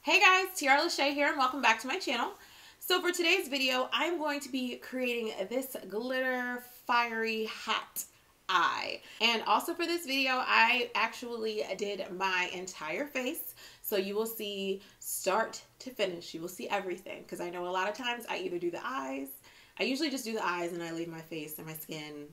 Hey guys, TiarraLashay here and welcome back to my channel. So for today's video, I'm going to be creating this glitter fiery hat eye. And also for this video, I actually did my entire face. So you will see start to finish, you will see everything. Because I know a lot of times I either do the eyes, I usually just do the eyes and I leave my face and my skin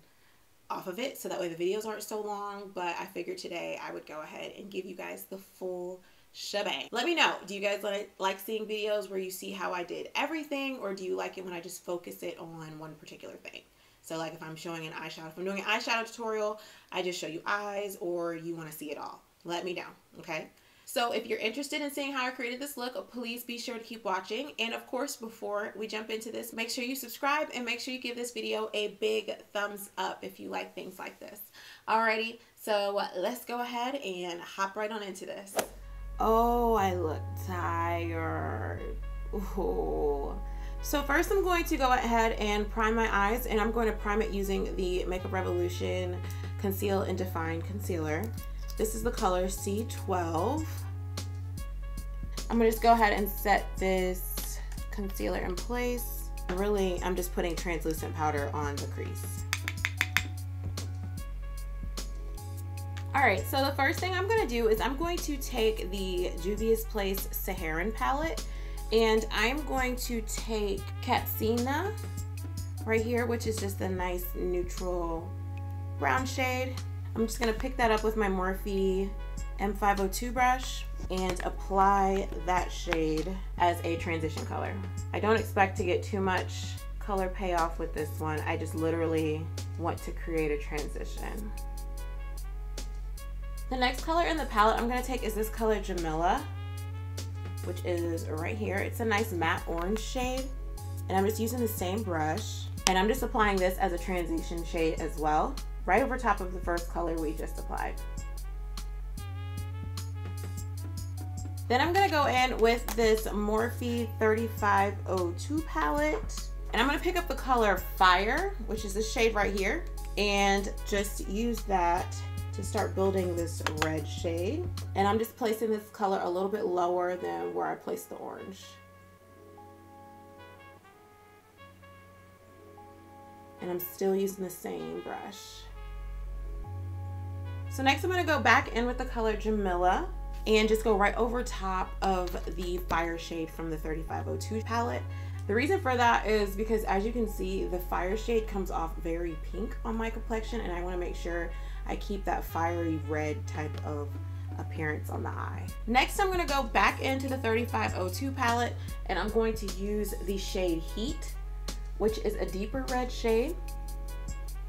off of it. So that way the videos aren't so long. But I figured today I would go ahead and give you guys the full shebang. Let me know, do you guys like seeing videos where you see how I did everything, or do you like it when I just focus it on one particular thing? So like if I'm showing an eyeshadow, if I'm doing an eyeshadow tutorial, I just show you eyes, or you want to see it all. Let me know, okay? So if you're interested in seeing how I created this look, please be sure to keep watching. And of course, before we jump into this, make sure you subscribe and make sure you give this video a big thumbs up if you like things like this. Alrighty, so let's go ahead and hop right on into this. Oh, I look tired. Ooh. So first I'm going to go ahead and prime my eyes, and I'm going to prime it using the Makeup Revolution Conceal and Define Concealer. This is the color C12. I'm going to just go ahead and set this concealer in place. Really, I'm just putting translucent powder on the crease. Alright, so the first thing I'm going to do is I'm going to take the Juvia's Place Saharan palette, and I'm going to take Katsina right here, which is just a nice neutral brown shade. I'm just going to pick that up with my Morphe M502 brush and apply that shade as a transition color. I don't expect to get too much color payoff with this one. I just literally want to create a transition. The next color in the palette I'm going to take is this color Jamila, which is right here. It's a nice matte orange shade, and I'm just using the same brush, and I'm just applying this as a transition shade as well, right over top of the first color we just applied. Then I'm going to go in with this Morphe 3502 palette, and I'm going to pick up the color Fire, which is this shade right here, and just use that to start building this red shade. And I'm just placing this color a little bit lower than where I placed the orange. And I'm still using the same brush. So next I'm going to go back in with the color Jamila and just go right over top of the Fire shade from the 3502 palette. The reason for that is because, as you can see, the Fire shade comes off very pink on my complexion, and I want to make sure I keep that fiery red type of appearance on the eye. Next, I'm going to go back into the 3502 palette, and I'm going to use the shade Heat, which is a deeper red shade,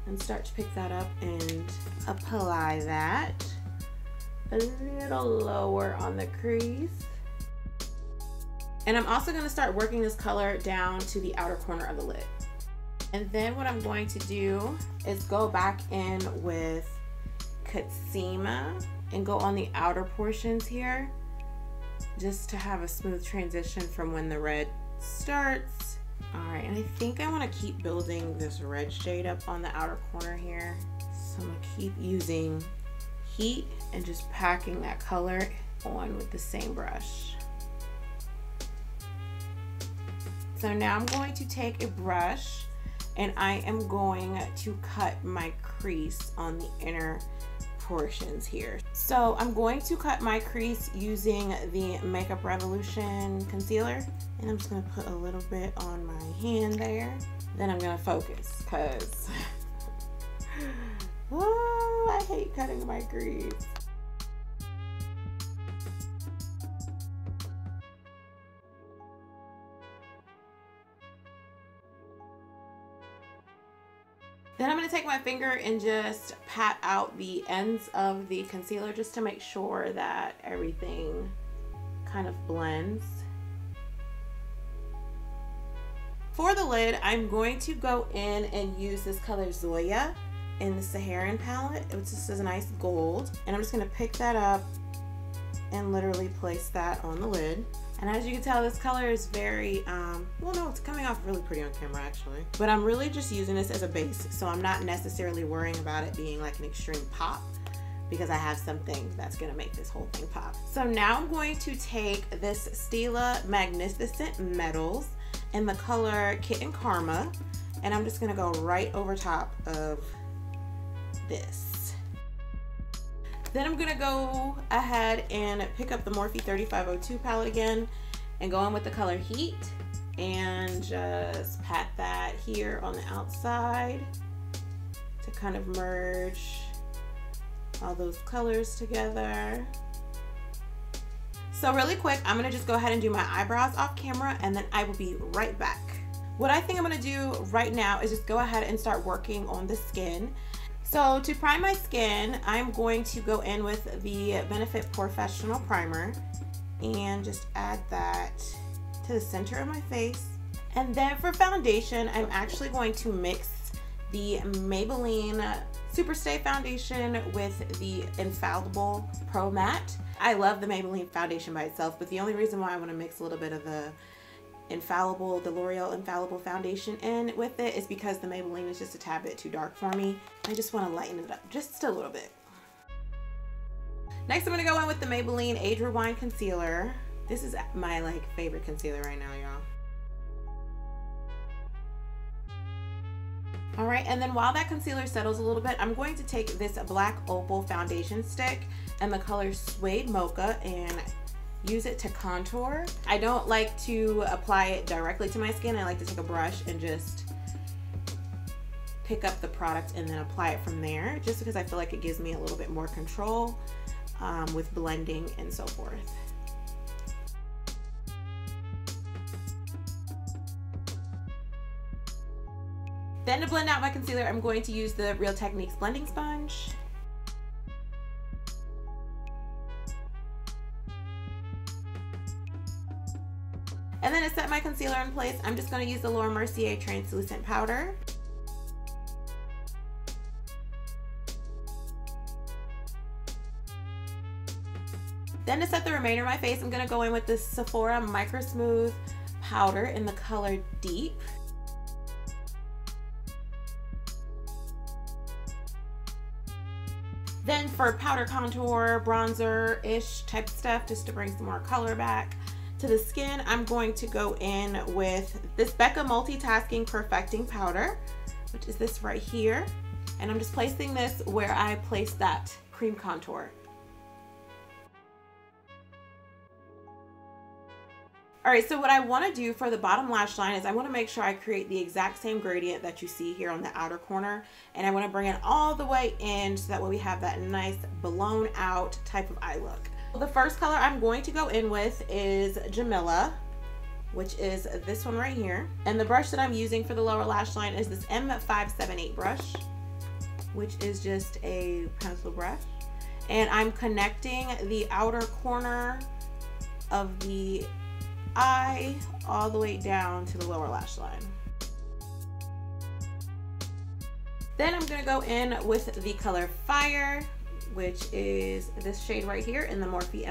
and start to pick that up and apply that a little lower on the crease. And I'm also going to start working this color down to the outer corner of the lid. And then what I'm going to do is go back in with Katsina and go on the outer portions here, just to have a smooth transition from when the red starts. Alright, and I think I want to keep building this red shade up on the outer corner here. So I'm going to keep using Heat and just packing that color on with the same brush. So now I'm going to take a brush and I am going to cut my crease on the inner portions here. So I'm going to cut my crease using the Makeup Revolution concealer, and I'm just going to put a little bit on my hand there. Then I'm going to focus because oh, I hate cutting my crease. Then I'm going to take my finger and just pat out the ends of the concealer just to make sure that everything kind of blends. For the lid, I'm going to go in and use this color Zoya in the Saharan palette. This is a nice gold, and I'm just going to pick that up and literally place that on the lid. And as you can tell, this color is very, well, no, it's coming off really pretty on camera actually. But I'm really just using this as a base, so I'm not necessarily worrying about it being like an extreme pop, because I have something that's gonna make this whole thing pop. So now I'm going to take this Stila Magnificent Metals in the color Kitten Karma, and I'm just gonna go right over top of this. Then I'm gonna go ahead and pick up the Morphe 3502 palette again and go in with the color Heat and just pat that here on the outside to kind of merge all those colors together. So really quick, I'm gonna just go ahead and do my eyebrows off camera, and then I will be right back. What I think I'm gonna do right now is just go ahead and start working on the skin. So to prime my skin, I'm going to go in with the Benefit Porefessional primer and just add that to the center of my face. And then for foundation, I'm actually going to mix the Maybelline SuperStay foundation with the Infallible Pro Matte. I love the Maybelline foundation by itself, but the only reason why I want to mix a little bit of the L'Oreal Infallible foundation in with it is because the Maybelline is just a tad bit too dark for me. I just want to lighten it up just a little bit. Next, I'm going to go in with the Maybelline Age Rewind Concealer. This is my favorite concealer right now, y'all. All right, and then while that concealer settles a little bit, I'm going to take this black opal foundation stick and the color Suede Mocha and use it to contour. I don't like to apply it directly to my skin. I like to take a brush and just pick up the product and then apply it from there, just because I feel like it gives me a little bit more control with blending and so forth. Then to blend out my concealer, I'm going to use the Real Techniques blending sponge. And then to set my concealer in place, I'm just going to use the Laura Mercier translucent powder. Then to set the remainder of my face, I'm going to go in with this Sephora MicroSmooth powder in the color Deep. Then for powder contour, bronzer-ish type stuff, just to bring some more color back to the skin, I'm going to go in with this Becca Multitasking Perfecting Powder, which is this right here. And I'm just placing this where I placed that cream contour. All right, so what I want to do for the bottom lash line is I want to make sure I create the exact same gradient that you see here on the outer corner, and I want to bring it all the way in so that way we have that nice blown out type of eye look. The first color I'm going to go in with is Jamila, which is this one right here. And the brush that I'm using for the lower lash line is this M578 brush, which is just a pencil brush. And I'm connecting the outer corner of the eye all the way down to the lower lash line. Then I'm gonna go in with the color Fire, which is this shade right here in the Morphe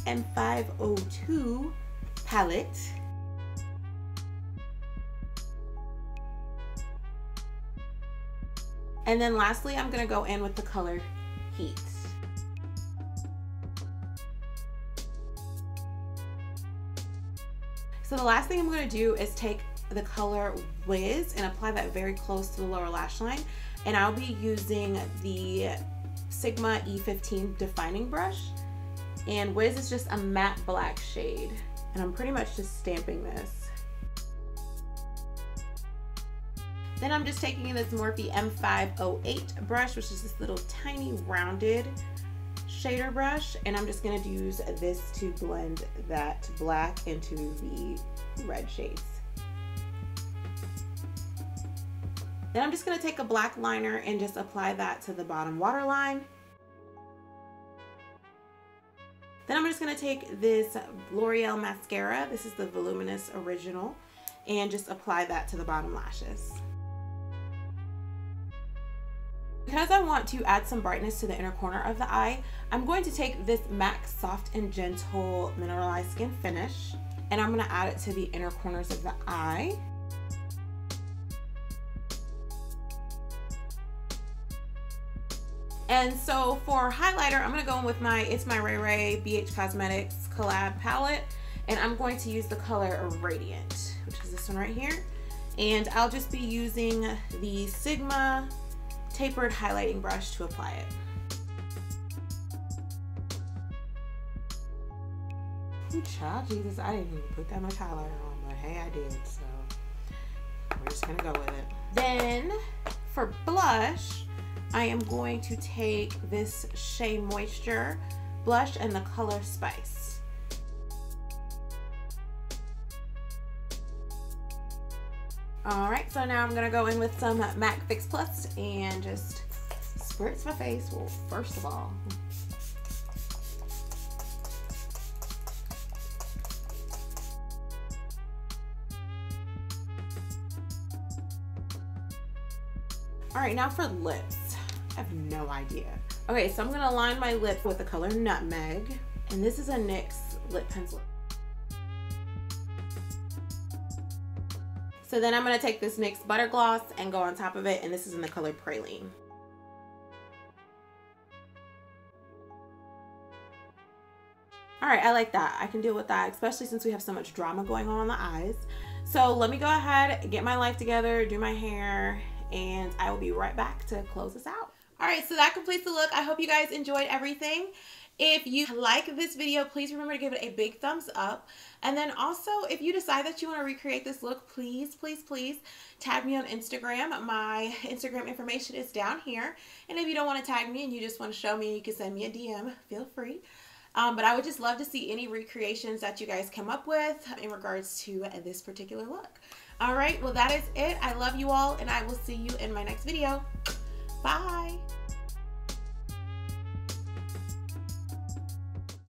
M502 palette. And then lastly, I'm gonna go in with the color Heat. So the last thing I'm going to do is take the color Wiz and apply that very close to the lower lash line. And I'll be using the Sigma E15 defining brush. And Wiz is just a matte black shade. And I'm pretty much just stamping this. Then I'm just taking this Morphe M508 brush, which is this little tiny rounded shader brush, and I'm just going to use this to blend that black into the red shades. Then I'm just going to take a black liner and just apply that to the bottom waterline. Then I'm just going to take this L'Oreal mascara, this is the Voluminous Original, and just apply that to the bottom lashes. Because I want to add some brightness to the inner corner of the eye, I'm going to take this MAC Soft and Gentle Mineralized Skin Finish, and I'm going to add it to the inner corners of the eye. And so for highlighter, I'm going to go in with my ItsMyRayeRaye BH Cosmetics collab palette. And I'm going to use the color Radiant, which is this one right here. And I'll just be using the Sigma tapered highlighting brush to apply it. Ooh, child, Jesus, I didn't even put that much highlighter on, but hey, I did, so we're just gonna go with it. Then for blush, I am going to take this Shea Moisture blush and the color Spice. All right, so now I'm gonna go in with some MAC Fix Plus and just spritz my face. Well, first of all, all right, now for lips. I have no idea. Okay, so I'm gonna line my lip with the color Nutmeg, and this is a NYX lip pencil. So then I'm gonna take this NYX Butter Gloss and go on top of it, and this is in the color Praline. All right, I like that. I can deal with that, especially since we have so much drama going on the eyes. So let me go ahead, get my life together, do my hair, and I will be right back to close this out. All right, so that completes the look. I hope you guys enjoyed everything. If you like this video, please remember to give it a big thumbs up. And then also, if you decide that you want to recreate this look, please, please, please tag me on Instagram. My Instagram information is down here. And if you don't want to tag me and you just want to show me, you can send me a DM. Feel free. But I would just love to see any recreations that you guys come up with in regards to this particular look. All right, well, that is it. I love you all, and I will see you in my next video. Bye.